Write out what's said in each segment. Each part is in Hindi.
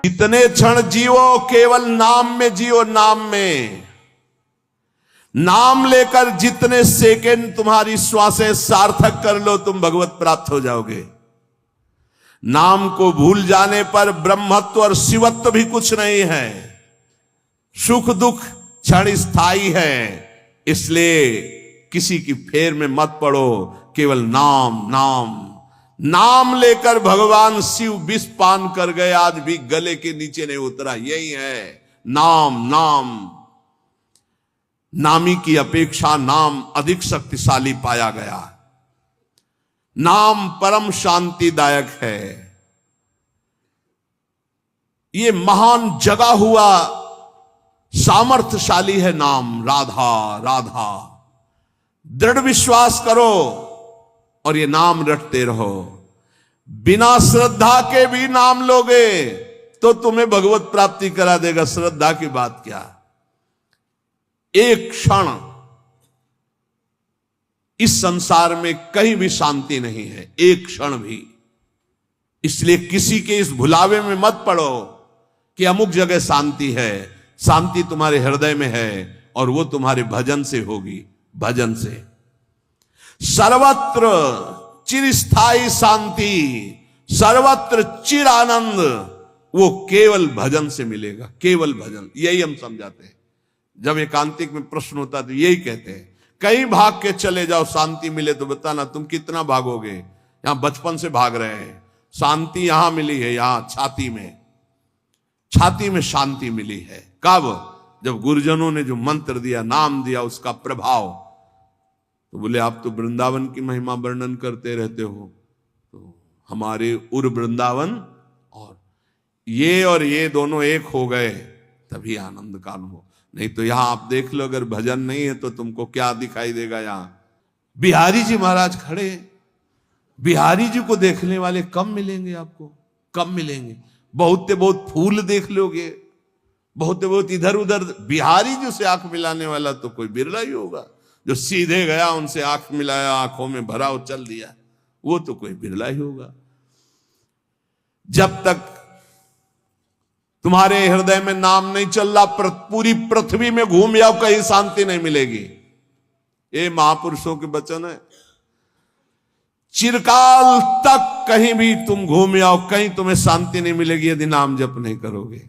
इतने क्षण जियो, केवल नाम में जियो, नाम में। नाम लेकर जितने सेकंड तुम्हारी श्वासें सार्थक कर लो, तुम भगवत प्राप्त हो जाओगे। नाम को भूल जाने पर ब्रह्मत्व और शिवत्व भी कुछ नहीं है। सुख दुख क्षण स्थायी है, इसलिए किसी की फेर में मत पड़ो। केवल नाम नाम नाम लेकर भगवान शिव विष पान कर गए, आज भी गले के नीचे नहीं उतरा। यही है नाम। नाम नामी की अपेक्षा नाम अधिक शक्तिशाली पाया गया। नाम परम शांतिदायक है। ये महान जगा हुआ सामर्थ्यशाली है नाम। राधा राधा दृढ़ विश्वास करो और ये नाम रटते रहो। बिना श्रद्धा के भी नाम लोगे तो तुम्हें भगवत प्राप्ति करा देगा। श्रद्धा की बात क्या, एक क्षण इस संसार में कहीं भी शांति नहीं है, एक क्षण भी। इसलिए किसी के इस भुलावे में मत पड़ो कि अमुक जगह शांति है। शांति तुम्हारे हृदय में है और वो तुम्हारे भजन से होगी। भजन से सर्वत्र चिरस्थायी शांति, सर्वत्र चिर आनंद, वो केवल भजन से मिलेगा। केवल भजन, यही हम समझाते हैं। जब एकांतिक में प्रश्न होता तो यही कहते हैं, कहीं भाग के चले जाओ शांति मिले तो बताना तुम कितना भागोगे। यहां बचपन से भाग रहे हैं, शांति यहां मिली है, यहां छाती में, छाती में शांति मिली है। कब? जब गुरुजनों ने जो मंत्र दिया, नाम दिया, उसका प्रभाव। तो बोले आप तो वृंदावन की महिमा वर्णन करते रहते हो, तो हमारे उर वृंदावन और ये दोनों एक हो गए तभी आनंद का अनुभव। नहीं तो यहां आप देख लो, अगर भजन नहीं है तो तुमको क्या दिखाई देगा। यहां बिहारी जी महाराज खड़े, बिहारी जी को देखने वाले कम मिलेंगे, आपको कम मिलेंगे। बहुत से बहुत फूल देख लोगे, बहुत से बहुत इधर उधर, बिहारी जी से आंख मिलाने वाला तो कोई बिरला ही होगा। जो सीधे गया उनसे आंख मिलाया, आंखों में भरा और चल दिया, वो तो कोई बिरला ही होगा। जब तक तुम्हारे हृदय में नाम नहीं चल रहा, पूरी पृथ्वी में घूम जाओ, कहीं शांति नहीं मिलेगी। ये महापुरुषों के वचन है। चिरकाल तक कहीं भी तुम घूम जाओ, कहीं तुम्हें शांति नहीं मिलेगी यदि नाम जप नहीं करोगे।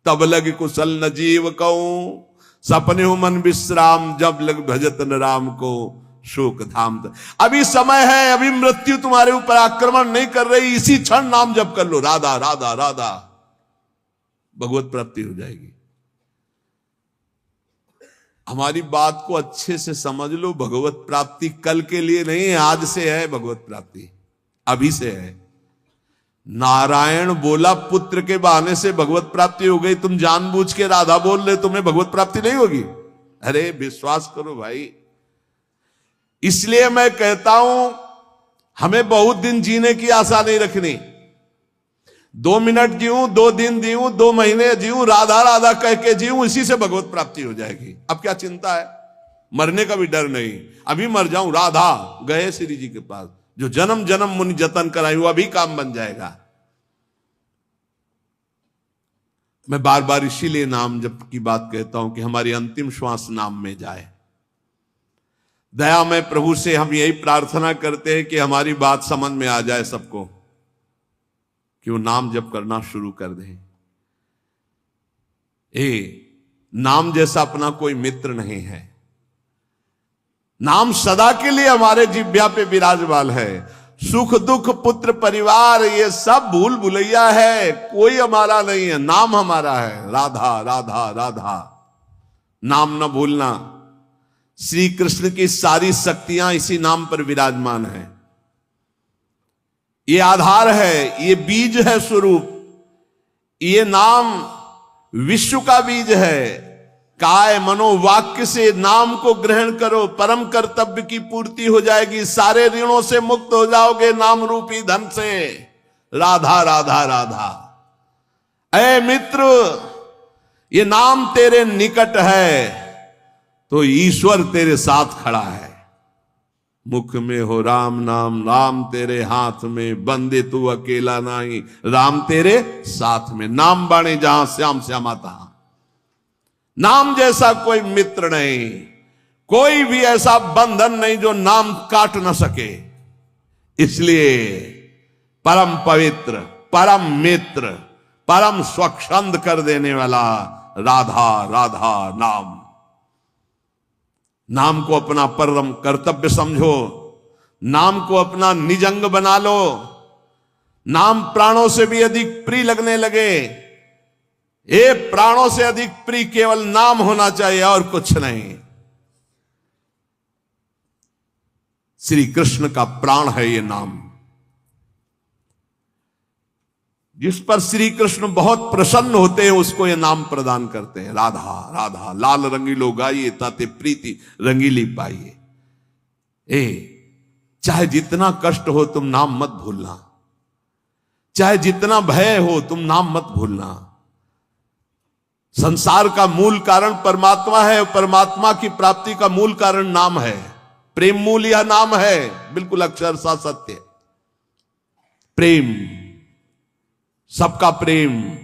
तब लग कुशल न जीव कहूं, सपने हो मन विश्राम, जब लग भजत न राम को शोक धाम। अभी समय है, अभी मृत्यु तुम्हारे ऊपर आक्रमण नहीं कर रही, इसी क्षण नाम जप कर लो, राधा राधा राधा, भगवत प्राप्ति हो जाएगी। हमारी बात को अच्छे से समझ लो, भगवत प्राप्ति कल के लिए नहीं है, आज से है। भगवत प्राप्ति अभी से है। नारायण बोला पुत्र के बहाने से भगवत प्राप्ति हो गई, तुम जानबूझ के राधा बोल रहे, तुम्हें भगवत प्राप्ति नहीं होगी। अरे विश्वास करो भाई। इसलिए मैं कहता हूं, हमें बहुत दिन जीने की आशा नहीं रखनी। 2 मिनट जीऊं, 2 दिन जीऊं, 2 महीने जीऊं, राधा राधा कह के जीऊं, इसी से भगवत प्राप्ति हो जाएगी। अब क्या चिंता है, मरने का भी डर नहीं। अभी मर जाऊं, राधा गए श्री जी के पास, जो जन्म जन्म मुनि जतन कराई, वो अभी काम बन जाएगा। मैं बार बार इसीलिए नाम जप की बात कहता हूं कि हमारी अंतिम श्वास नाम में जाए। दयामय प्रभु से हम यही प्रार्थना करते हैं कि हमारी बात समझ में आ जाए सबको, कि वो नाम जप करना शुरू कर दें। नाम जैसा अपना कोई मित्र नहीं है। नाम सदा के लिए हमारे जिह्वा पे विराजमान है। सुख दुख पुत्र परिवार ये सब भूल भुलैया है, कोई हमारा नहीं है, नाम हमारा है। राधा राधा राधा, नाम न भूलना। श्री कृष्ण की सारी शक्तियां इसी नाम पर विराजमान है। ये आधार है, ये बीज है स्वरूप। ये नाम विश्व का बीज है। काय मनोवाक्य से नाम को ग्रहण करो, परम कर्तव्य की पूर्ति हो जाएगी। सारे ऋणों से मुक्त हो जाओगे नाम रूपी धन से। राधा राधा राधा। ऐ मित्र, ये नाम तेरे निकट है तो ईश्वर तेरे साथ खड़ा है। मुख में हो राम नाम, राम तेरे हाथ में, बंदे तू अकेला नहीं, राम तेरे साथ में। नाम बाणे जहां श्याम श्यामा तहां। नाम जैसा कोई मित्र नहीं, कोई भी ऐसा बंधन नहीं जो नाम काट न सके। इसलिए परम पवित्र, परम मित्र, परम स्वच्छंद कर देने वाला राधा राधा नाम। नाम को अपना परम कर्तव्य समझो, नाम को अपना निजंग बना लो। नाम प्राणों से भी अधिक प्रिय लगने लगे। ये प्राणों से अधिक प्रिय केवल नाम होना चाहिए और कुछ नहीं। श्री कृष्ण का प्राण है ये नाम, जिस पर श्री कृष्ण बहुत प्रसन्न होते हैं उसको ये नाम प्रदान करते हैं। राधा राधा लाल रंगीलो गाइए, ताते प्रीति रंगीली पाइए। चाहे जितना कष्ट हो तुम नाम मत भूलना, चाहे जितना भय हो तुम नाम मत भूलना। संसार का मूल कारण परमात्मा है, परमात्मा की प्राप्ति का मूल कारण नाम है। प्रेम मूल यह नाम है, बिल्कुल अक्षरशः सत्य। प्रेम, सबका प्रेम,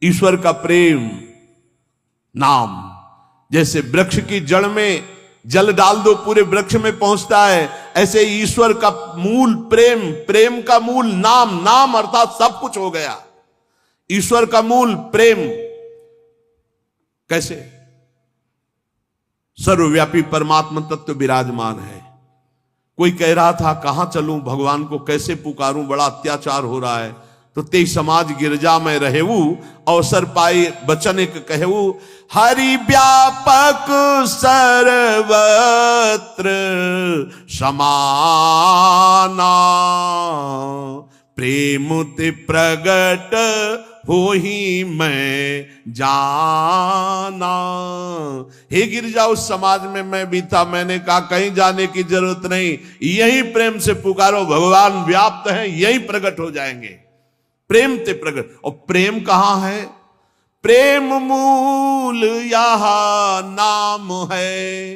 ईश्वर का प्रेम, नाम। जैसे वृक्ष की जड़ में जल डाल दो पूरे वृक्ष में पहुंचता है, ऐसे ईश्वर का मूल प्रेम, प्रेम का मूल नाम। नाम अर्थात सब कुछ हो गया। ईश्वर का मूल प्रेम। कैसे? सर्वव्यापी परमात्मा तत्व विराजमान है। कोई कह रहा था कहां चलूं, भगवान को कैसे पुकारूं, बड़ा अत्याचार हो रहा है। तो ते समाज गिरजा में रहेऊ, अवसर पाई बचन एक कहू। हरि व्यापक सर्वत्र समाना, प्रेम ते प्रगट हो ही मैं जाना। हे गिरजा, उस समाज में मैं भी था, मैंने कहा कहीं जाने की जरूरत नहीं, यही प्रेम से पुकारो, भगवान व्याप्त है, यही प्रकट हो जाएंगे। प्रेम ते प्रगट। और प्रेम कहां है? प्रेम मूल यह नाम है,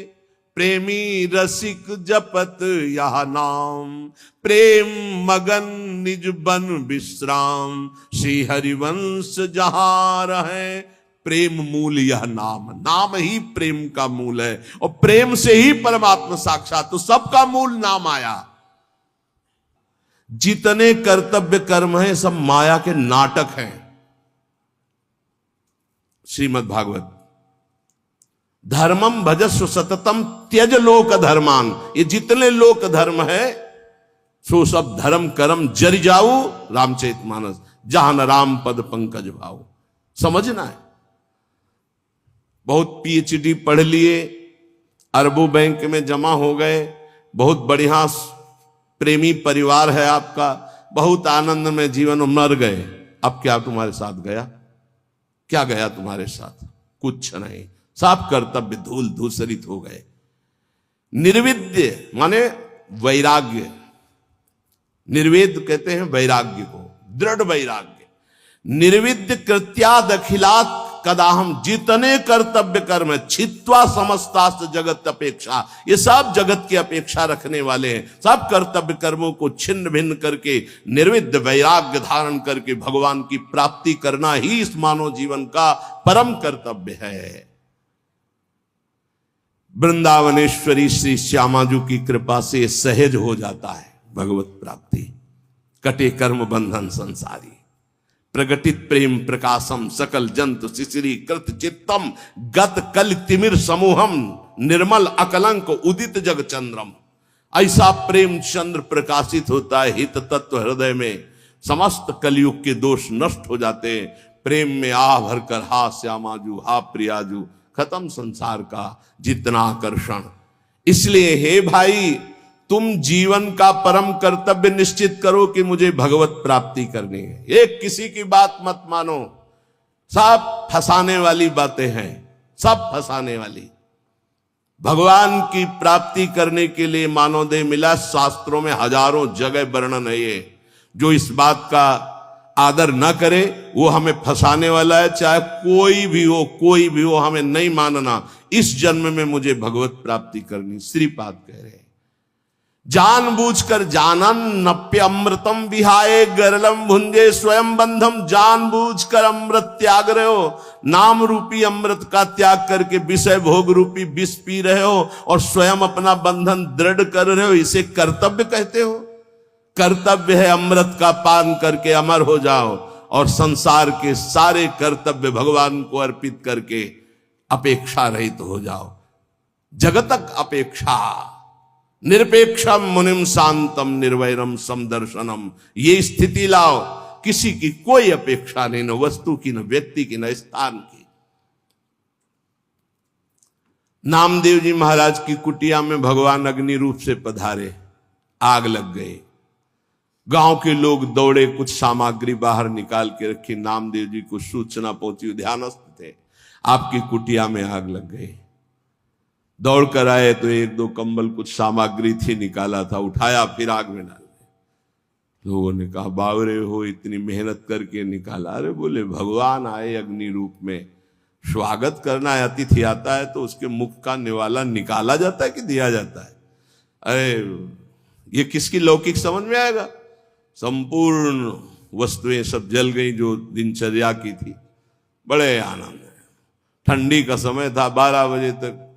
प्रेमी रसिक जपत यह नाम। प्रेम मगन निज बन विश्राम, श्री हरिवंश जहां रहे। प्रेम मूल यह नाम, नाम ही प्रेम का मूल है। और प्रेम से ही परमात्मा साक्षात, तो सबका मूल नाम आया। जितने कर्तव्य कर्म हैं सब माया के नाटक हैं। श्रीमद् भागवत, धर्मम भजस्व सततम त्यज लोक धर्मान। ये जितने लोक धर्म है सो सब धर्म कर्म जरि जाऊ, रामचरितमानस, जहां न राम पद पंकज भाऊ। समझना है। बहुत पीएचडी पढ़ लिए, अरबों बैंक में जमा हो गए, बहुत बढ़िया प्रेमी परिवार है आपका, बहुत आनंद में जीवन में मर गए। अब क्या तुम्हारे साथ गया? क्या गया तुम्हारे साथ? कुछ नहीं। सब कर्तव्य धूल धूसरित हो गए। निर्विद्य माने वैराग्य, निर्वेद कहते हैं वैराग्य को, दृढ़ वैराग्य। निर्विद्य कृत्याद अखिलात कदाहम, जितने कर्तव्य कर्म छित्वा समस्तास्त जगत अपेक्षा, ये सब जगत की अपेक्षा रखने वाले हैं। सब कर्तव्य कर्मों को छिन्न भिन्न करके निर्विद्य वैराग्य धारण करके भगवान की प्राप्ति करना ही इस मानव जीवन का परम कर्तव्य है। वृंदावनेश्वरी श्री श्यामाजू की कृपा से सहज हो जाता है भगवत प्राप्ति। कटे कर्म बंधन संसारी, प्रगटित प्रेम प्रकाशम, सकल जंतु शिशिरी कृत चित्तम, गत कल तिमिर समूहम, निर्मल अकलंक उदित जग चंद्रम। ऐसा प्रेम चंद्र प्रकाशित होता है हित तत्व हृदय में, समस्त कलयुग के दोष नष्ट हो जाते हैं। प्रेम में आ भरकर हा श्यामाजू, हा प्रियाजू, खत्म संसार का जितना आकर्षण। इसलिए हे भाई, तुम जीवन का परम कर्तव्य निश्चित करो कि मुझे भगवत प्राप्ति करनी है। एक किसी की बात मत मानो, सब फंसाने वाली बातें हैं, सब फंसाने वाली। भगवान की प्राप्ति करने के लिए मानव देह मिला, शास्त्रों में हजारों जगह वर्णन है ये। जो इस बात का आदर न करे वो हमें फंसाने वाला है। चाहे कोई भी हो, कोई भी हो, हमें नहीं मानना। इस जन्म में मुझे भगवत प्राप्ति करनी, श्रीपाद कह रहे हैं। जानबूझकर जानन्नप्य अमृतम विहाय गरलम भुंजे स्वयं बंधम, जानबूझकर अमृत त्याग रहे हो, नाम रूपी अमृत का त्याग करके विषय भोग रूपी विष पी रहे हो और स्वयं अपना बंधन दृढ़ कर रहे हो, इसे कर्तव्य कहते हो? कर्तव्य है अमृत का पान करके अमर हो जाओ और संसार के सारे कर्तव्य भगवान को अर्पित करके अपेक्षा रहित हो जाओ। जगतक अपेक्षा निरपेक्षम मुनिम शांतम निर्वैरम समदर्शनम, ये स्थिति लाओ, किसी की कोई अपेक्षा नहीं, न वस्तु की, न व्यक्ति की, न स्थान की। नामदेव जी महाराज की कुटिया में भगवान अग्नि रूप से पधारे, आग लग गई। गांव के लोग दौड़े, कुछ सामग्री बाहर निकाल के रखी। नामदेव जी को सूचना पहुंची, ध्यानस्थ थे, आपकी कुटिया में आग लग गई। दौड़ कर आए तो एक दो कंबल, कुछ सामग्री थी, निकाला था, उठाया, फिर आग में डाल दिया। लोगों ने कहा बावरे हो, इतनी मेहनत करके निकाला। अरे बोले भगवान आए अग्नि रूप में, स्वागत करना है, अतिथि आता है तो उसके मुख का निवाला निकाला जाता है कि दिया जाता है? अरे ये किसकी लौकिक समझ में आएगा? संपूर्ण वस्तुएं सब जल गई जो दिनचर्या की थी। बड़े आनंद है। ठंडी का समय था, 12 बजे तक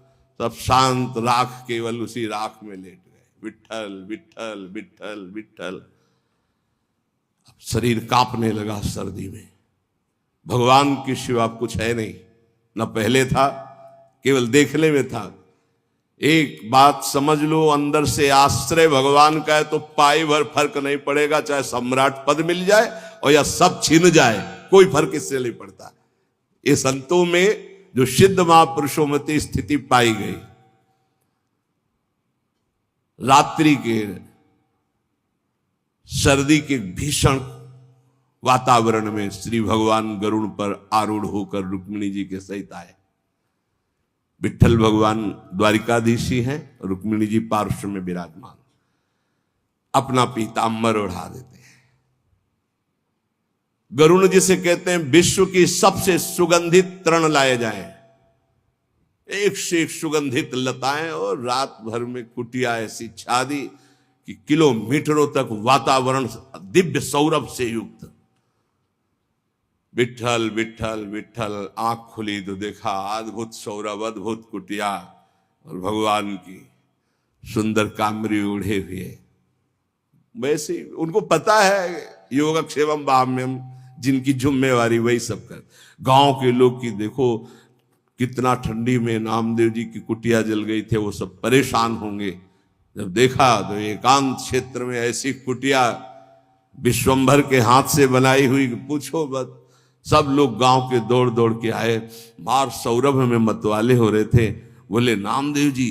सब शांत, राख केवल उसी राख में लेट गए। विट्ठल विट्ठल विट्ठल विट्ठल। शरीर कांपने लगा सर्दी में। भगवान के सिवा कुछ है नहीं, न पहले था, केवल देखने में था। एक बात समझ लो, अंदर से आश्रय भगवान का है तो पाई भर फर्क नहीं पड़ेगा, चाहे सम्राट पद मिल जाए और या सब छिन जाए, कोई फर्क इससे नहीं पड़ता। ये संतों में जो सिद्ध महापुरुषों में स्थिति पाई गई। रात्रि के सर्दी के भीषण वातावरण में श्री भगवान गरुड़ पर आरूढ़ होकर रुक्मिणी जी के सहित आए। विट्ठल भगवान द्वारिकाधीश ही हैं, रुक्मिणी जी पार्श्व में विराजमान, अपना पीताम्बर ओढ़ा देते हैं। गरुड़ जिसे कहते हैं विश्व की सबसे सुगंधित तृण लाए जाएं, एक से एक सुगंधित लताएं, और रात भर में कुटिया ऐसी छा दी कि किलोमीटरों तक वातावरण दिव्य सौरभ से युक्त। विट्ठल विट्ठल विट्ठल, आंख खुली तो देखा अद्भुत सौरभ, अद्भुत कुटिया और भगवान की सुंदर कामरी ओढ़े हुए। वैसे उनको पता है योगक्षेमम बाह्यम, जिनकी जिम्मेवारी वही सब कर। गांव के लोग की देखो कितना ठंडी में नामदेव जी की कुटिया जल गई थे, वो सब परेशान होंगे। जब देखा तो एकांत क्षेत्र में ऐसी कुटिया विश्वंभर के हाथ से बनाई हुई, पूछो मत। सब लोग गांव के दौड़ दौड़ के आए, मार सौरभ में मतवाले हो रहे थे। बोले नामदेव जी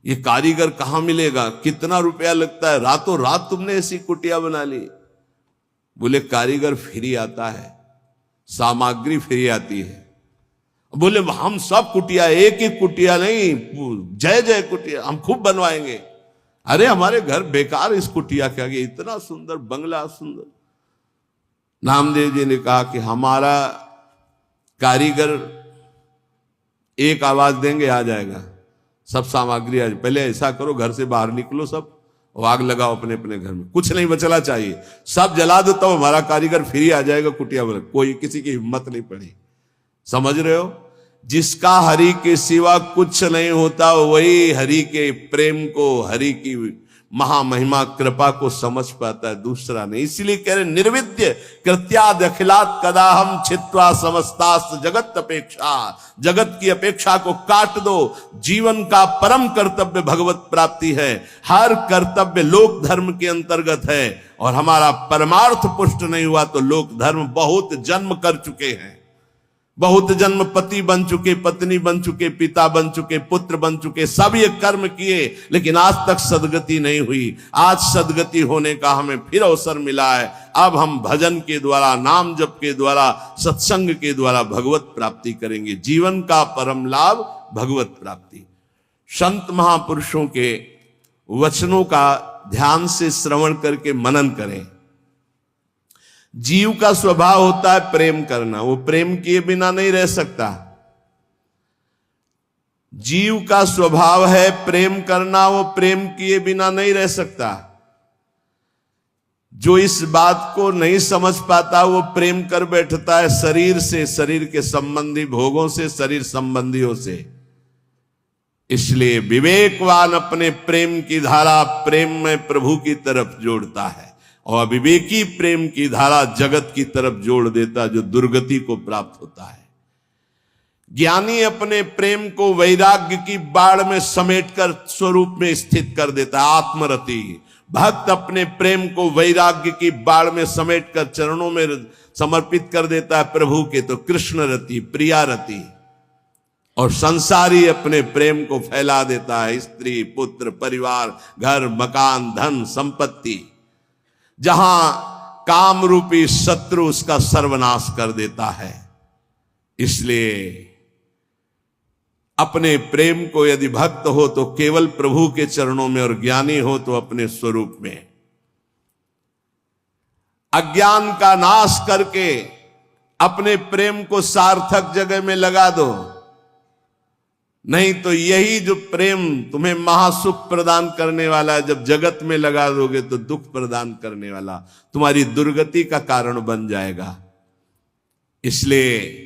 ये कारीगर कहाँ मिलेगा, कितना रुपया लगता है, रातों रात तुमने ऐसी कुटिया बना ली? बोले कारीगर फ्री आता है, सामग्री फ्री आती है। बोले हम सब कुटिया, एक ही कुटिया नहीं, जय जय कुटिया हम खूब बनवाएंगे। अरे हमारे घर बेकार इस कुटिया के आगे, इतना सुंदर बंगला सुंदर। नामदेव जी ने कहा कि हमारा कारीगर एक आवाज देंगे आ जाएगा, सब सामग्री आज। पहले ऐसा करो, घर से बाहर निकलो सब, आग लगाओ अपने अपने घर में, कुछ नहीं बचना चाहिए, सब जला दो, तब हमारा कारीगर फ्री आ जाएगा कुटिया बना। कोई किसी की हिम्मत नहीं पड़ी। समझ रहे हो? जिसका हरि के सिवा कुछ नहीं होता, वही हरि के प्रेम को, हरि की महामहिमा कृपा को समझ पाता है, दूसरा नहीं। इसलिए कह रहे निर्विद्य कृत्याद अखिलात कदा हम छित्वा समस्तास्त जगत अपेक्षा। जगत की अपेक्षा को काट दो। जीवन का परम कर्तव्य भगवत प्राप्ति है। हर कर्तव्य लोक धर्म के अंतर्गत है, और हमारा परमार्थ पुष्ट नहीं हुआ तो लोक धर्म बहुत जन्म कर चुके हैं। बहुत जन्म पति बन चुके, पत्नी बन चुके, पिता बन चुके, पुत्र बन चुके, सब ये कर्म किए, लेकिन आज तक सदगति नहीं हुई। आज सदगति होने का हमें फिर अवसर मिला है। अब हम भजन के द्वारा, नाम जप के द्वारा, सत्संग के द्वारा भगवत प्राप्ति करेंगे। जीवन का परम लाभ भगवत प्राप्ति। संत महापुरुषों के वचनों का ध्यान से श्रवण करके मनन करें। जीव का स्वभाव होता है प्रेम करना, वो प्रेम किए बिना नहीं रह सकता। जीव का स्वभाव है प्रेम करना, वो प्रेम किए बिना नहीं रह सकता। जो इस बात को नहीं समझ पाता वो प्रेम कर बैठता है शरीर से, शरीर के संबंधी भोगों से, शरीर संबंधियों से। इसलिए विवेकवान अपने प्रेम की धारा प्रेम में प्रभु की तरफ जोड़ता है, और अविवेकी प्रेम की धारा जगत की तरफ जोड़ देता, जो दुर्गति को प्राप्त होता है। ज्ञानी अपने प्रेम को वैराग्य की बाढ़ में समेटकर स्वरूप में स्थित कर देता है, आत्मरति। भक्त अपने प्रेम को वैराग्य की बाढ़ में समेटकर चरणों में समर्पित कर देता है प्रभु के, तो कृष्ण रति, प्रिया रति। और संसारी अपने प्रेम को फैला देता है स्त्री, पुत्र, परिवार, घर, मकान, धन, संपत्ति, जहां काम रूपी शत्रु उसका सर्वनाश कर देता है। इसलिए अपने प्रेम को यदि भक्त हो तो केवल प्रभु के चरणों में, और ज्ञानी हो तो अपने स्वरूप में। अज्ञान का नाश करके अपने प्रेम को सार्थक जगह में लगा दो, नहीं तो यही जो प्रेम तुम्हें महासुख प्रदान करने वाला है, जब जगत में लगा दोगे तो दुख प्रदान करने वाला, तुम्हारी दुर्गति का कारण बन जाएगा। इसलिए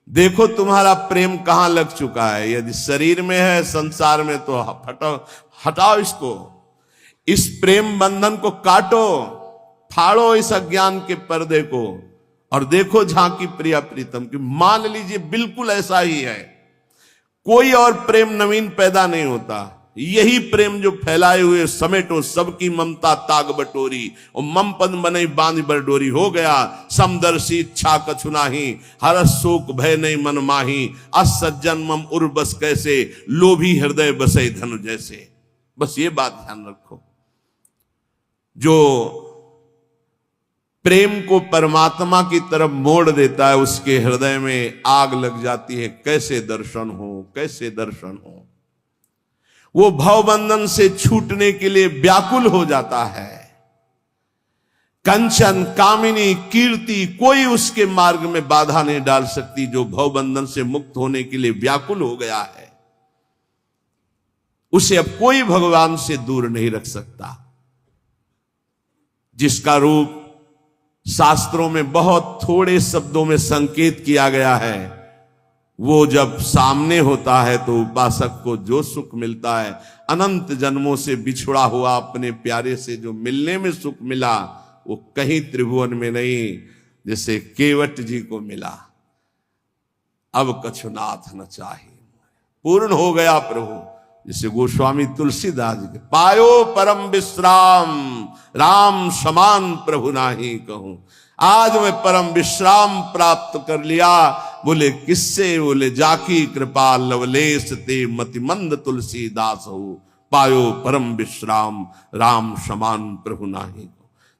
देखो तुम्हारा प्रेम कहां लग चुका है। यदि शरीर में है, संसार में, तो हटाओ इसको, इस प्रेम बंधन को काटो, फाड़ो इस अज्ञान के पर्दे को, और देखो झांकी प्रिया प्रीतम की। मान लीजिए बिल्कुल ऐसा ही है, कोई और प्रेम नवीन पैदा नहीं होता, यही प्रेम जो फैलाए हुए समेटो सबकी ममता ताग बटोरी, और मम पद बने बांध बरडोरी। हो गया समदर्शी इच्छा कछु नाही, हरस शोक भय नहीं मन माही, असज्जन मम उर बस कैसे, लोभी हृदय बसे धनु जैसे। बस ये बात ध्यान रखो, जो प्रेम को परमात्मा की तरफ मोड़ देता है उसके हृदय में आग लग जाती है। कैसे दर्शन हो, कैसे दर्शन हो। वो भवबंधन से छूटने के लिए व्याकुल हो जाता है। कंचन, कामिनी, कीर्ति कोई उसके मार्ग में बाधा नहीं डाल सकती, जो भवबंधन से मुक्त होने के लिए व्याकुल हो गया है। उसे अब कोई भगवान से दूर नहीं रख सकता। जिसका रूप शास्त्रों में बहुत थोड़े शब्दों में संकेत किया गया है, वो जब सामने होता है तो उपासक को जो सुख मिलता है, अनंत जन्मों से बिछुड़ा हुआ अपने प्यारे से जो मिलने में सुख मिला, वो कहीं त्रिभुवन में नहीं, जैसे केवट जी को मिला। अब कछुनाथ न चाहिए, पूर्ण हो गया प्रभु। जैसे गोस्वामी तुलसीदास जी के, पायो परम विश्राम, राम समान प्रभु नाही कहूं। आज मैं परम विश्राम प्राप्त कर लिया। बोले किससे? बोले जाकी कृपा लवलेश ते मतिमंद तुलसीदास हो, पायो परम विश्राम, राम समान प्रभु नाही।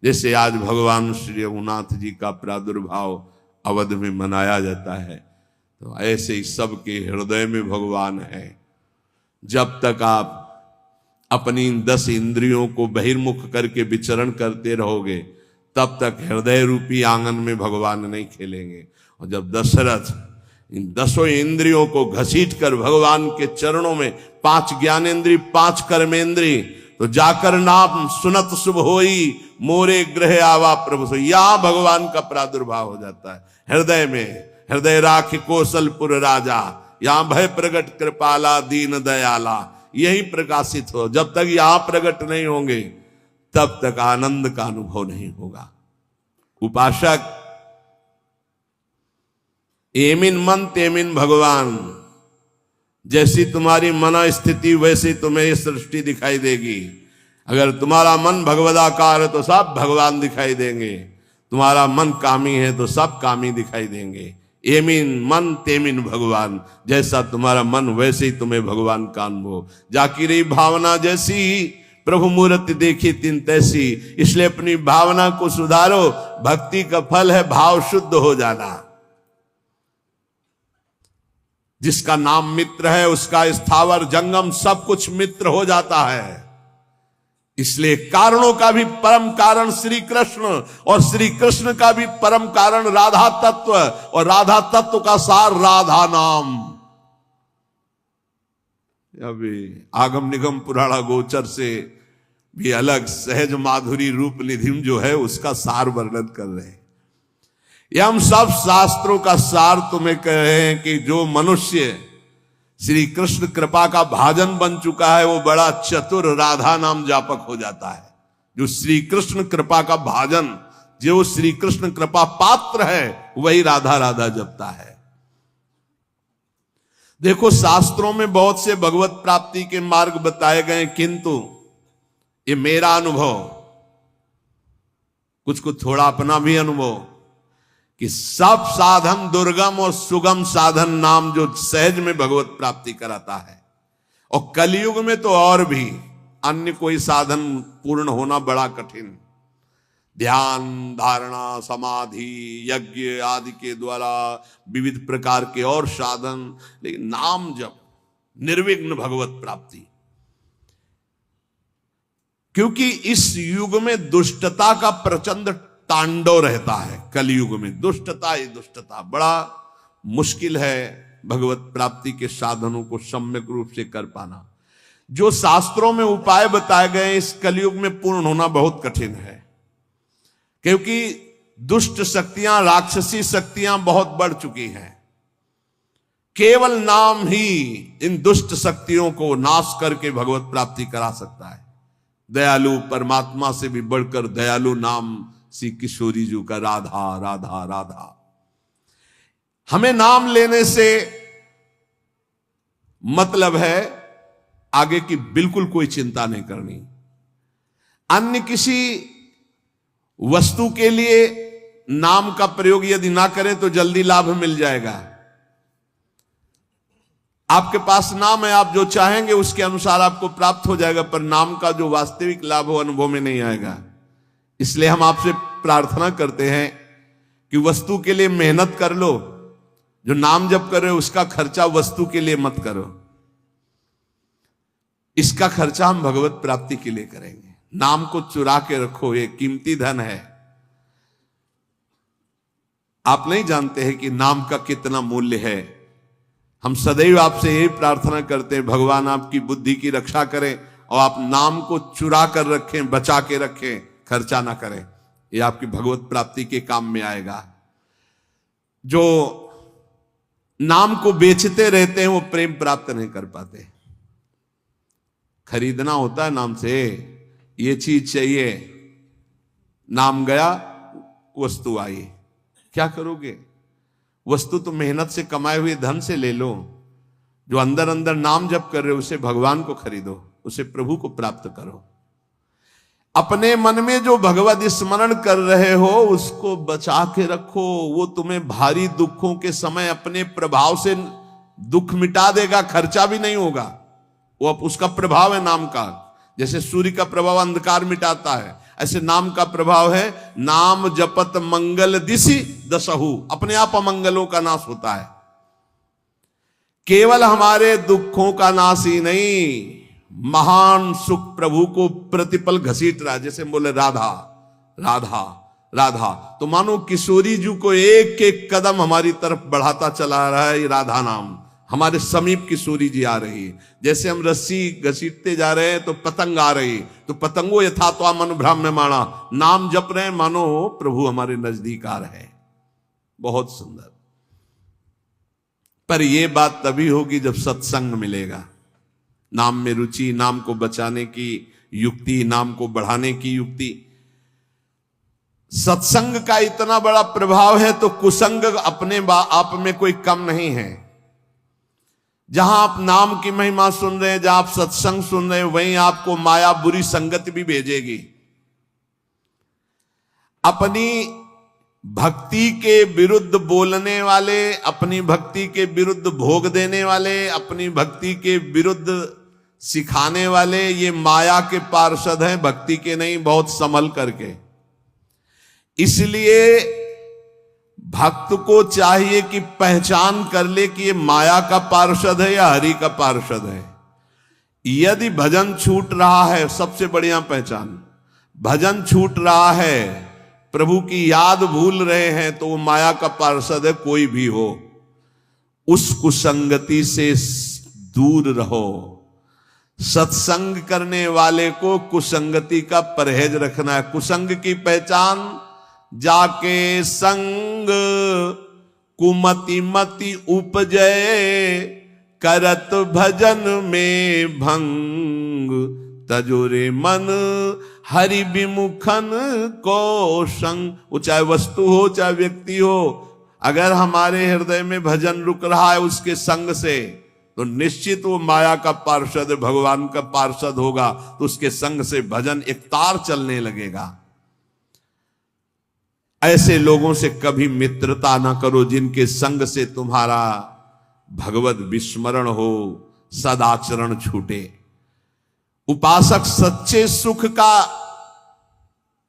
जैसे आज भगवान श्री रघुनाथ जी का प्रादुर्भाव अवध में मनाया जाता है, तो ऐसे ही सबके हृदय में भगवान है। जब तक आप अपनी 10 इंद्रियों को बहिर्मुख करके विचरण करते रहोगे, तब तक हृदय रूपी आंगन में भगवान नहीं खेलेंगे। और जब दशरथ इन 10 इंद्रियों को घसीट कर भगवान के चरणों में, 5 ज्ञानेन्द्रिय 5 कर्मेंद्रिय, तो जाकर नाम सुनत शुभ होई, मोरे ग्रह आवा प्रभु सो। यहां भगवान का प्रादुर्भाव हो जाता है हृदय में। हृदय राखि कौशलपुर राजा, यहां भय प्रगट कृपाला दीन दयाला, यही प्रकाशित हो। जब तक यहां प्रकट नहीं होंगे तब तक आनंद का अनुभव नहीं होगा। उपासक एमिन मन तेमिन भगवान, जैसी तुम्हारी मन स्थिति वैसी तुम्हें ये सृष्टि दिखाई देगी। अगर तुम्हारा मन भगवदाकार है तो सब भगवान दिखाई देंगे, तुम्हारा मन कामी है तो सब कामी दिखाई देंगे। एमिन मन तेमिन भगवान, जैसा तुम्हारा मन वैसे ही तुम्हें भगवान का अनुभव। जाकी रही भावना जैसी, प्रभु मूर्ति देखी तिन तैसी। इसलिए अपनी भावना को सुधारो। भक्ति का फल है भाव शुद्ध हो जाना। जिसका नाम मित्र है उसका स्थावर जंगम सब कुछ मित्र हो जाता है। इसलिए कारणों का भी परम कारण श्री कृष्ण, और श्री कृष्ण का भी परम कारण राधा तत्व, और राधा तत्व का सार राधा नाम। अभी आगम निगम पुराणा गोचर से भी अलग सहज माधुरी रूप निधिम जो है उसका सार वर्णन कर रहे हैं। ये हम सब शास्त्रों का सार तुम्हें कह रहे हैं कि जो मनुष्य श्री कृष्ण कृपा का भाजन बन चुका है वो बड़ा चतुर राधा नाम जापक हो जाता है। जो श्री कृष्ण कृपा का भाजन, जो श्री कृष्ण कृपा पात्र है, वही राधा राधा जपता है। देखो शास्त्रों में बहुत से भगवत प्राप्ति के मार्ग बताए गए, किंतु ये मेरा अनुभव, कुछ थोड़ा अपना भी अनुभव, कि सब साधन दुर्गम और सुगम साधन नाम जो सहज में भगवत प्राप्ति कराता है, और कलयुग में तो और भी अन्य कोई साधन पूर्ण होना बड़ा कठिन। ध्यान, धारणा, समाधि, यज्ञ आदि के द्वारा विविध प्रकार के और साधन, लेकिन नाम जप, निर्विघ्न भगवत प्राप्ति। क्योंकि इस युग में दुष्टता का प्रचंड तांडव रहता है। कलयुग में दुष्टता ही दुष्टता, बड़ा मुश्किल है भगवत प्राप्ति के साधनों को सम्यक रूप से कर पाना। जो शास्त्रों में उपाय बताए गए इस कलयुग में पूर्ण होना बहुत कठिन है, क्योंकि दुष्ट शक्तियां, राक्षसी शक्तियां बहुत बढ़ चुकी हैं। केवल नाम ही इन दुष्ट शक्तियों को नाश करके भगवत प्राप्ति करा सकता है। दयालु परमात्मा से भी बढ़कर दयालु नाम श्री किशोरी जी का राधा राधा राधा। हमें नाम लेने से मतलब है आगे की बिल्कुल कोई चिंता नहीं करनी। अन्य किसी वस्तु के लिए नाम का प्रयोग यदि ना करें तो जल्दी लाभ मिल जाएगा। आपके पास नाम है, आप जो चाहेंगे उसके अनुसार आपको प्राप्त हो जाएगा, पर नाम का जो वास्तविक लाभ हो अनुभव में नहीं आएगा। इसलिए हम आपसे प्रार्थना करते हैं कि वस्तु के लिए मेहनत कर लो, जो नाम जप कर रहे हो उसका खर्चा वस्तु के लिए मत करो, इसका खर्चा हम भगवत प्राप्ति के लिए करेंगे। नाम को चुरा के रखो, ये कीमती धन है। आप नहीं जानते हैं कि नाम का कितना मूल्य है। हम सदैव आपसे यही प्रार्थना करते हैं, भगवान आपकी बुद्धि की रक्षा करें और आप नाम को चुरा कर रखें, बचा के रखें, खर्चा ना करें। ये आपकी भगवत प्राप्ति के काम में आएगा। जो नाम को बेचते रहते हैं वो प्रेम प्राप्त नहीं कर पाते। खरीदना होता है नाम से, ये चीज चाहिए, नाम गया वस्तु आई, क्या करोगे? वस्तु तो मेहनत से कमाए हुए धन से ले लो। जो अंदर अंदर नाम जप कर रहे हो उसे भगवान को खरीदो, उसे प्रभु को प्राप्त करो। अपने मन में जो भगवत स्मरण कर रहे हो उसको बचा के रखो, वो तुम्हें भारी दुखों के समय अपने प्रभाव से दुख मिटा देगा, खर्चा भी नहीं होगा। वो अब उसका प्रभाव है नाम का। जैसे सूर्य का प्रभाव अंधकार मिटाता है, ऐसे नाम का प्रभाव है। नाम जपत मंगल दिशि दसहु, अपने आप अमंगलों का नाश होता है। केवल हमारे दुखों का नाश ही नहीं, महान सुख प्रभु को प्रतिपल घसीट रहा है। जैसे बोले राधा राधा राधा, तो मानो किशोरी जी को एक एक कदम हमारी तरफ बढ़ाता चला रहा है। ये राधा नाम हमारे समीप किशोरी जी आ रही है। जैसे हम रस्सी घसीटते जा रहे हैं तो पतंग आ रही, तो पतंगो यथा तो मन भ्राम्यमाणा, नाम जप रहे हैं मानो प्रभु हमारे नजदीक आ रहे हैं। बहुत सुंदर। पर यह बात तभी होगी जब सत्संग मिलेगा। नाम में रुचि, नाम को बचाने की युक्ति, नाम को बढ़ाने की युक्ति। सत्संग का इतना बड़ा प्रभाव है तो कुसंग अपने आप में कोई कम नहीं है। जहां आप नाम की महिमा सुन रहे हैं, जहां आप सत्संग सुन रहे हैं, वहीं आपको माया बुरी संगत भी भेजेगी। अपनी भक्ति के विरुद्ध बोलने वाले, अपनी भक्ति के विरुद्ध भोग देने वाले, अपनी भक्ति के विरुद्ध सिखाने वाले, ये माया के पार्षद हैं, भक्ति के नहीं। बहुत संभल करके। इसलिए भक्त को चाहिए कि पहचान कर ले कि ये माया का पार्षद है या हरि का पार्षद है। यदि भजन छूट रहा है, सबसे बढ़िया पहचान, भजन छूट रहा है, प्रभु की याद भूल रहे हैं, तो वो माया का पार्षद है। कोई भी हो, उस कुसंगति से दूर रहो। सत्संग करने वाले को कुसंगति का परहेज रखना है। कुसंग की पहचान, जाके संग कुमति मति उपजय, करत भजन में भंग, तजुरे मन हरि विमुखन को संग। वो चाहे वस्तु हो चाहे व्यक्ति हो, अगर हमारे हृदय में भजन रुक रहा है उसके संग से, तो निश्चित वो माया का पार्षद, भगवान का पार्षद होगा, तो उसके संग से भजन एक तार चलने लगेगा। ऐसे लोगों से कभी मित्रता ना करो जिनके संग से तुम्हारा भगवत विस्मरण हो, सदाचरण छूटे। उपासक सच्चे सुख का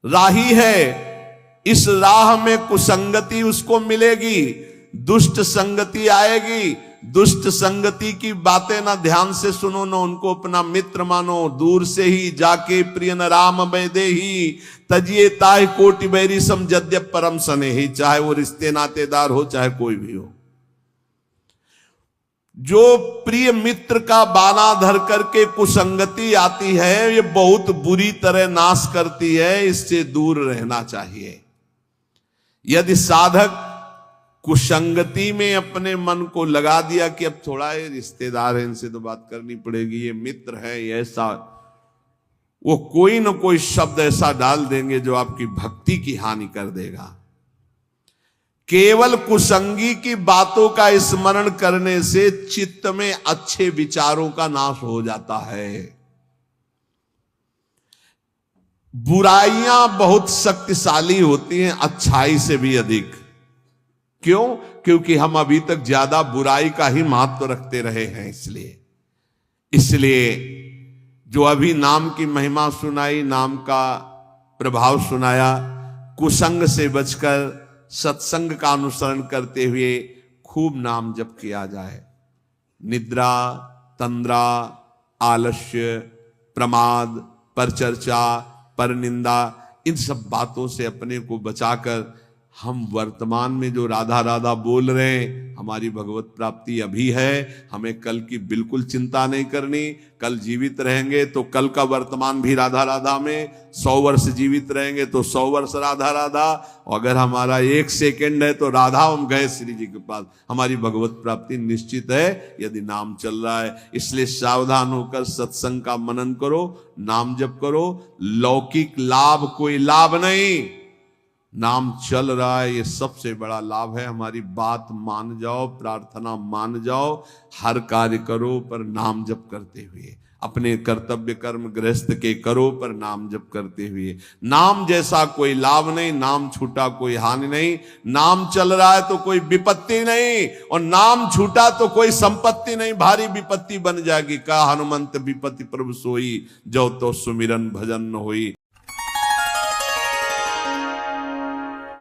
राही है, इस राह में कुसंगति उसको मिलेगी, दुष्ट संगति आएगी। दुष्ट संगति की बातें ना ध्यान से सुनो, ना उनको अपना मित्र मानो, दूर से ही जाके प्रिय न राम बैदे ही, तजिए ताहि कोटि बैरी सम जद्यप परम सने ही। चाहे वो रिश्ते नातेदार हो चाहे कोई भी हो, जो प्रिय मित्र का बाना धर करके कुसंगति आती है, ये बहुत बुरी तरह नाश करती है, इससे दूर रहना चाहिए। यदि साधक कुसंगति में अपने मन को लगा दिया कि अब थोड़ा ये रिश्तेदार है, इनसे तो बात करनी पड़ेगी, ये मित्र है, ये ऐसा, वो कोई न कोई शब्द ऐसा डाल देंगे जो आपकी भक्ति की हानि कर देगा। केवल कुसंगी की बातों का स्मरण करने से चित्त में अच्छे विचारों का नाश हो जाता है। बुराइयां बहुत शक्तिशाली होती हैं अच्छाई से भी अधिक। क्यों? क्योंकि हम अभी तक ज्यादा बुराई का ही महत्व रखते रहे हैं। इसलिए जो अभी नाम की महिमा सुनाई, नाम का प्रभाव सुनाया, कुसंग से बचकर सत्संग का अनुसरण करते हुए खूब नाम जप किया जाए। निद्रा, तंद्रा, आलस्य, प्रमाद, परचर्चा, परनिंदा, इन सब बातों से अपने को बचाकर हम वर्तमान में जो राधा राधा बोल रहे हैं, हमारी भगवत प्राप्ति अभी है। हमें कल की बिल्कुल चिंता नहीं करनी। कल जीवित रहेंगे तो कल का वर्तमान भी राधा राधा में, 100 वर्ष जीवित रहेंगे तो 100 वर्ष राधा राधा, और अगर हमारा 1 सेकंड है तो राधा हम गए श्री जी के पास। हमारी भगवत प्राप्ति निश्चित है यदि नाम चल रहा है। इसलिए सावधान होकर सत्संग का मनन करो, नाम जप करो। लौकिक लाभ कोई लाभ नहीं, नाम चल रहा है ये सबसे बड़ा लाभ है। हमारी बात मान जाओ, प्रार्थना मान जाओ, हर कार्य करो पर नाम जप करते हुए। अपने कर्तव्य कर्म गृहस्थ के करो पर नाम जप करते हुए। नाम जैसा कोई लाभ नहीं, नाम छूटा कोई हानि नहीं। नाम चल रहा है तो कोई विपत्ति नहीं, और नाम छूटा तो कोई संपत्ति नहीं, भारी विपत्ति बन जाएगी। का हनुमंत विपत्ति प्रभु सोई, जो तो सुमिरन भजन न होई।